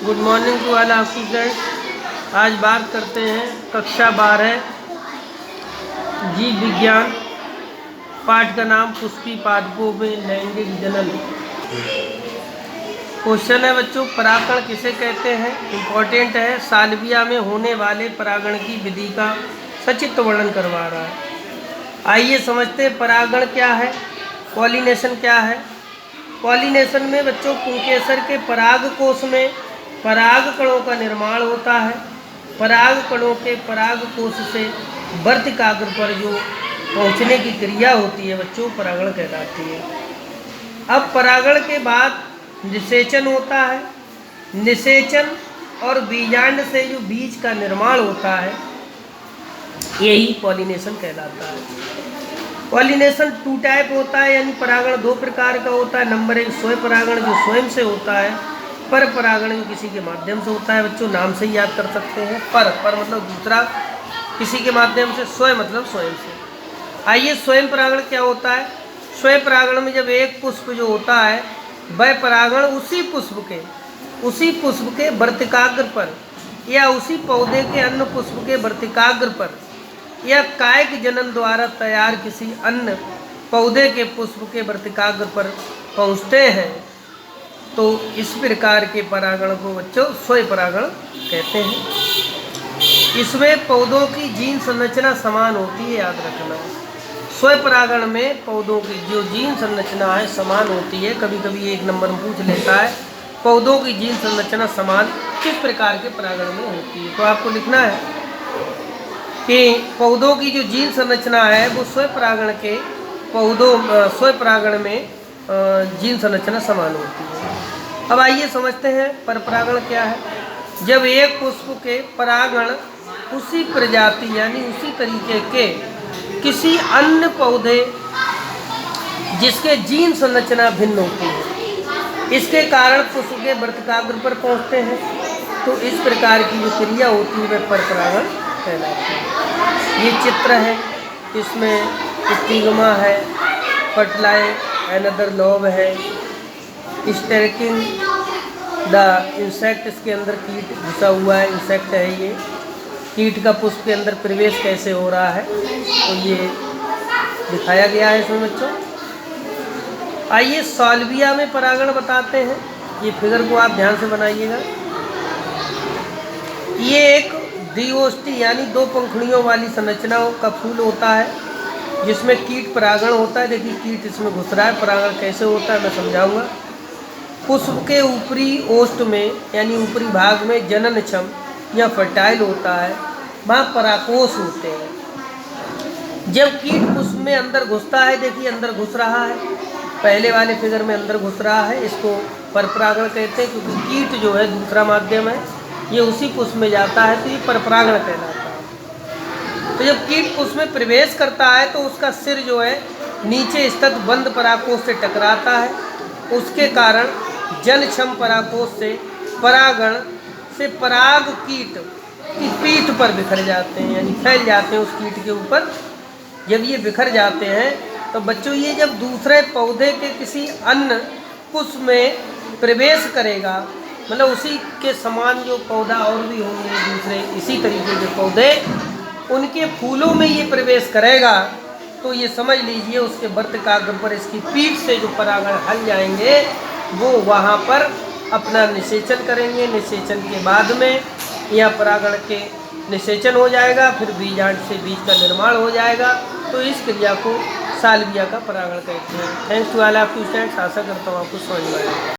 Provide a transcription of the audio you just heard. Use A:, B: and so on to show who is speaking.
A: Good morning to all of students. आज बात करते हैं कक्षा 12 जीव विज्ञान पाठ का नाम पुष्पी पादपों में लैंगिक जनन। क्वेश्चन है बच्चों, परागण किसे कहते हैं? इम्पोर्टेंट है, साल्विया में होने वाले परागण की विधि का सचित्र वर्णन करवा रहा है। आइए समझते हैं परागण क्या है, पॉलिनेशन क्या है। पॉलिनेशन में बच्चों पुंकेसर के पराग कोश में पराग कणों का निर्माण होता है। पराग कणों के पराग कोश से वर्तिकाग्र पर जो पहुंचने की क्रिया होती है बच्चों, परागण कहलाती है। अब परागण के बाद निषेचन होता है। निषेचन और बीजांड से जो बीज का निर्माण होता है यही पॉलिनेशन कहलाता है। पॉलिनेशन 2 टाइप होता है, यानी परागण 2 प्रकार का होता है। नंबर 1 स्वयं परागण जो स्वयं से होता है, पर परागण जो किसी के माध्यम से होता है। बच्चों नाम से ही याद कर सकते हैं, पर मतलब दूसरा, किसी के माध्यम से, स्वयं मतलब स्वयं से। आइए स्वयं परागण क्या होता है। स्वयं परागण में जब एक पुष्प जो होता है वह परागण उसी पुष्प के वर्तिकाग्र पर या उसी पौधे के अन्य पुष्प के वर्तिकाग्र पर या कायिक जनन द्वारा तैयार किसी अन्य पौधे के पुष्प के वर्तिकाग्र पर पहुँचते हैं, तो इस प्रकार के परागण को बच्चों स्वयं परागण कहते हैं। इसमें पौधों की जीन संरचना समान होती है, याद रखना। स्वयं परागण में पौधों की जो जीन संरचना है समान होती है। कभी कभी 1 नंबर में पूछ लेता है पौधों की जीन संरचना समान किस प्रकार के परागण में होती है, तो आपको लिखना है कि पौधों की जो जीन संरचना है वो स्वयं परागण के स्वयं परागण में जीन संरचना समान होती है। अब आइए समझते हैं परपरागण क्या है। जब एक पुष्प के परागण उसी प्रजाति यानी उसी तरीके के किसी अन्य पौधे जिसके जीन संरचना भिन्न होती है, इसके कारण पुष्प के वर्तिकाग्र पर पहुंचते हैं, तो इस प्रकार की जो क्रिया होती है वह परपरागण कहलाती है। ये चित्र है, इसमें स्टिग्मा है, फर्टिलाइज अनदर लोब है, स्टेरकिंग द इंसेक्ट, इसके अंदर कीट घुसा हुआ है, इंसेक्ट है ये। कीट का पुष्प के अंदर प्रवेश कैसे हो रहा है तो ये दिखाया गया है इसमें बच्चों। आइए साल्विया में परागण बताते हैं। ये फिगर को आप ध्यान से बनाइएगा। ये एक द्विओष्ठी यानी 2 पंखुड़ियों वाली संरचनाओं का फूल होता है जिसमें कीट परागण होता है। देखिए कीट इसमें घुस रहा है। परागण कैसे होता है मैं समझाऊंगा। पुष्प के ऊपरी ओष्ठ में यानी ऊपरी भाग में जननक्षम या फर्टाइल होता है, वहाँ परागकोश होते हैं। जब कीट पुष्प में अंदर घुसता है, देखिए अंदर घुस रहा है, पहले वाले फिगर में अंदर घुस रहा है, इसको परपरागण कहते हैं क्योंकि कीट जो है दूसरा माध्यम है, ये उसी पुष्प में जाता है, तो ये परपरागण कहलाता है। तो जब कीट पुष्प में प्रवेश करता है तो उसका सिर जो है नीचे स्थित बंद परागकोश से टकराता है, उसके कारण जनक्षम परागकोश से परागण से पराग कीट की पीठ पर बिखर जाते हैं, यानी फैल जाते हैं उस कीट के ऊपर। जब ये बिखर जाते हैं तो बच्चों ये जब दूसरे पौधे के किसी अन्य पुष्प में प्रवेश करेगा, मतलब उसी के समान जो पौधा और भी होंगे दूसरे इसी तरीके के पौधे, उनके फूलों में ये प्रवेश करेगा, तो ये समझ लीजिए उसके वर्तिकाग्र पर इसकी पीठ से जो परागण हल जाएंगे वो वहाँ पर अपना निषेचन करेंगे। निषेचन के बाद में यहाँ परागण के निषेचन हो जाएगा, फिर बीजांड से बीज का निर्माण हो जाएगा, तो इस क्रिया को साल्विया का परागण कहते हैं। Thanks to all of you students. आशा करता हूँ आपको समझ में आएगा।